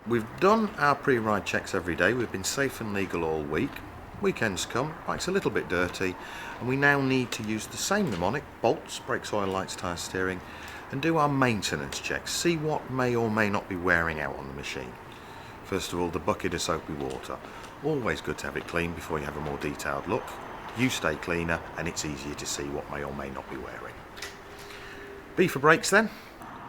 We've done our pre-ride checks every day. We've been safe and legal all week. Weekends come, bike's a little bit dirty, and we now need to use the same mnemonic: bolts, brakes, oil, lights, tyre, steering, and do our maintenance checks. See what may or may not be wearing out on the machine. First of all, the bucket of soapy water. Always good to have it clean before you have a more detailed look. You stay cleaner and it's easier to see what may or may not be wearing. B for brakes then.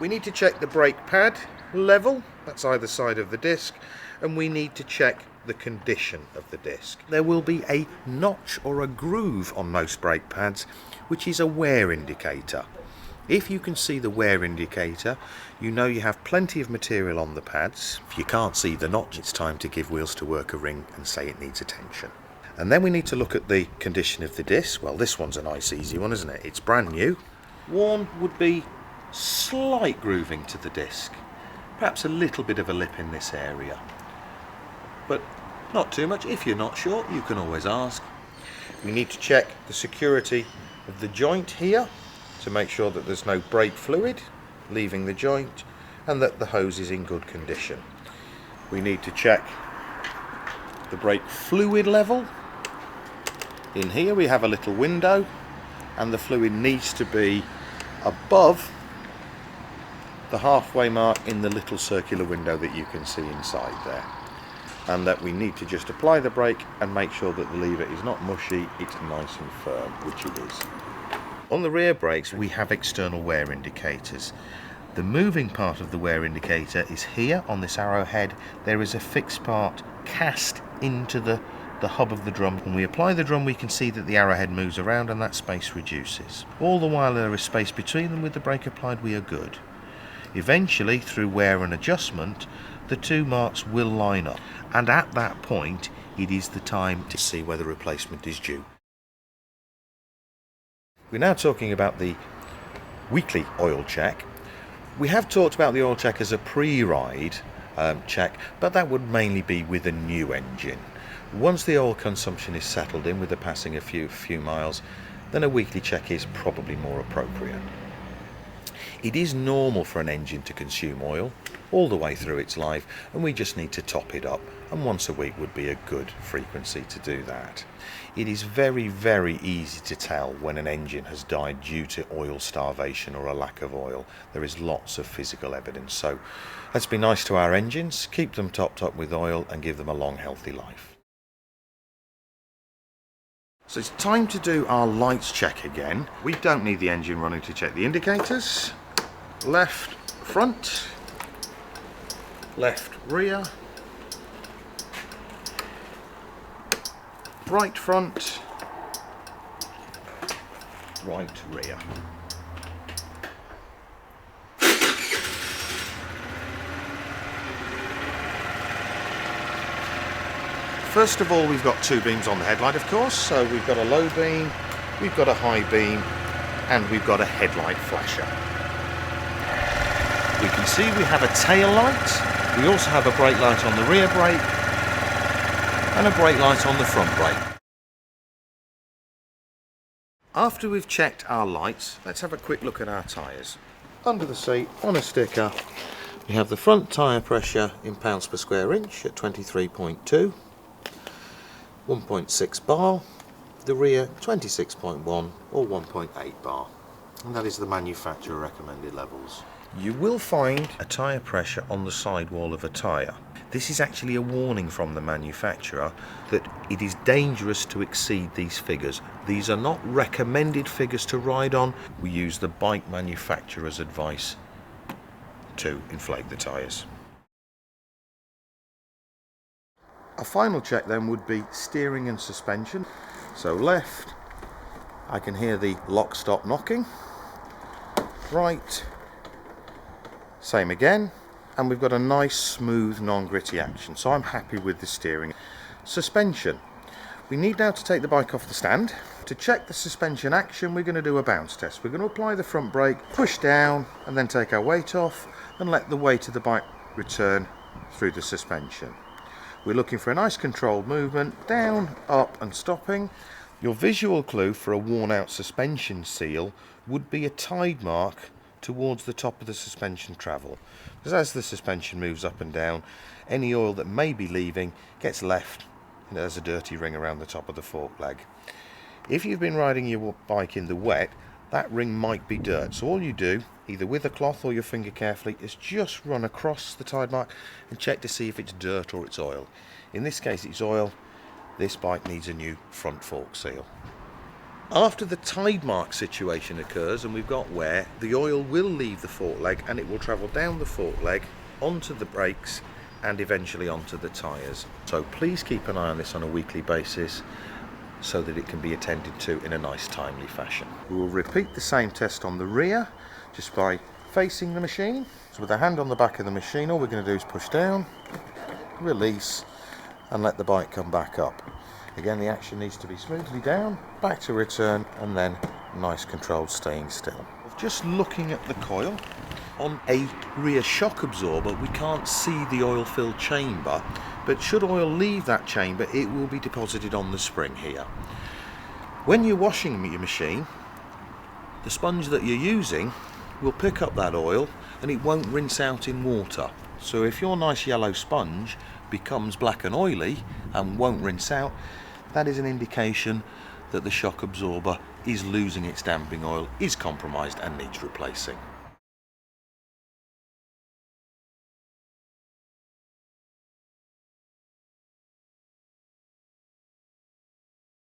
We need to check the brake pad level, that's either side of the disc, and we need to check the condition of the disc. There will be a notch or a groove on most brake pads, which is a wear indicator. If you can see the wear indicator, you know you have plenty of material on the pads. If you can't see the notch, it's time to give Wheels to Work a ring and say it needs attention. And then we need to look at the condition of the disc. Well, this one's a nice easy one, isn't it? It's brand new. Worn would be slight grooving to the disc. Perhaps a little bit of a lip in this area, but not too much. If you're not sure, you can always ask. We need to check the security of the joint here to make sure that there's no brake fluid leaving the joint and that the hose is in good condition. We need to check the brake fluid level. In here we have a little window, and the fluid needs to be above the halfway mark in the little circular window that you can see inside there, and that we need to just apply the brake and make sure that the lever is not mushy, it's nice and firm, which it is. On the rear brakes we have external wear indicators. The moving part of the wear indicator is here on this arrowhead. There is a fixed part cast into the hub of the drum. When we apply the drum, we can see that the arrowhead moves around and that space reduces. All the while there is space between them. With the brake applied, we are good. Eventually, through wear and adjustment, the two marks will line up, and at that point it is the time to see whether replacement is due. We're now talking about the weekly oil check. We have talked about the oil check as a pre-ride check, but that would mainly be with a new engine. Once the oil consumption is settled in with the passing a few miles, then a weekly check is probably more appropriate. It is normal for an engine to consume oil all the way through its life, and we just need to top it up, and once a week would be a good frequency to do that. It is very, very easy to tell when an engine has died due to oil starvation or a lack of oil. There is lots of physical evidence, so let's be nice to our engines, keep them topped up with oil and give them a long, healthy life. So it's time to do our lights check again. We don't need the engine running to check the indicators. Left front, left rear, right front, right rear. First of all, we've got two beams on the headlight, of course, so we've got a low beam, we've got a high beam, and we've got a headlight flasher. We can see we have a tail light, we also have a brake light on the rear brake, and a brake light on the front brake. After we've checked our lights, let's have a quick look at our tyres. Under the seat, on a sticker, we have the front tyre pressure in pounds per square inch at 23.2, 1.6 bar, the rear 26.1 or 1.8 bar, and that is the manufacturer recommended levels. You will find a tyre pressure on the sidewall of a tyre. This is actually a warning from the manufacturer that it is dangerous to exceed these figures. These are not recommended figures to ride on. We use the bike manufacturer's advice to inflate the tyres. A final check then would be steering and suspension. So left, I can hear the lock stop knocking. Right, same again, and we've got a nice smooth non-gritty action, so I'm happy with the steering. Suspension. We need now to take the bike off the stand. To check the suspension action, we're going to do a bounce test. We're going to apply the front brake, push down, and then take our weight off and let the weight of the bike return through the suspension. We're looking for a nice controlled movement, down, up and stopping. Your visual clue for a worn out suspension seal would be a tide mark towards the top of the suspension travel, because as the suspension moves up and down, any oil that may be leaving gets left and there's a dirty ring around the top of the fork leg. If you've been riding your bike in the wet, that ring might be dirt, so all you do, either with a cloth or your finger carefully, is just run across the tide mark and check to see if it's dirt or it's oil. In this case it's oil. This bike needs a new front fork seal. After the tide mark situation occurs and we've got wear, the oil will leave the fork leg and it will travel down the fork leg onto the brakes and eventually onto the tyres. So please keep an eye on this on a weekly basis so that it can be attended to in a nice timely fashion. We will repeat the same test on the rear just by facing the machine. So with the hand on the back of the machine, all we're going to do is push down, release and let the bike come back up. Again, the action needs to be smoothly down, back to return, and then nice controlled staying still. Just looking at the coil, on a rear shock absorber we can't see the oil filled chamber, but should oil leave that chamber it will be deposited on the spring here. When you're washing your machine, the sponge that you're using will pick up that oil and it won't rinse out in water. So if your nice yellow sponge becomes black and oily and won't rinse out, that is an indication that the shock absorber is losing its damping oil, is compromised and needs replacing.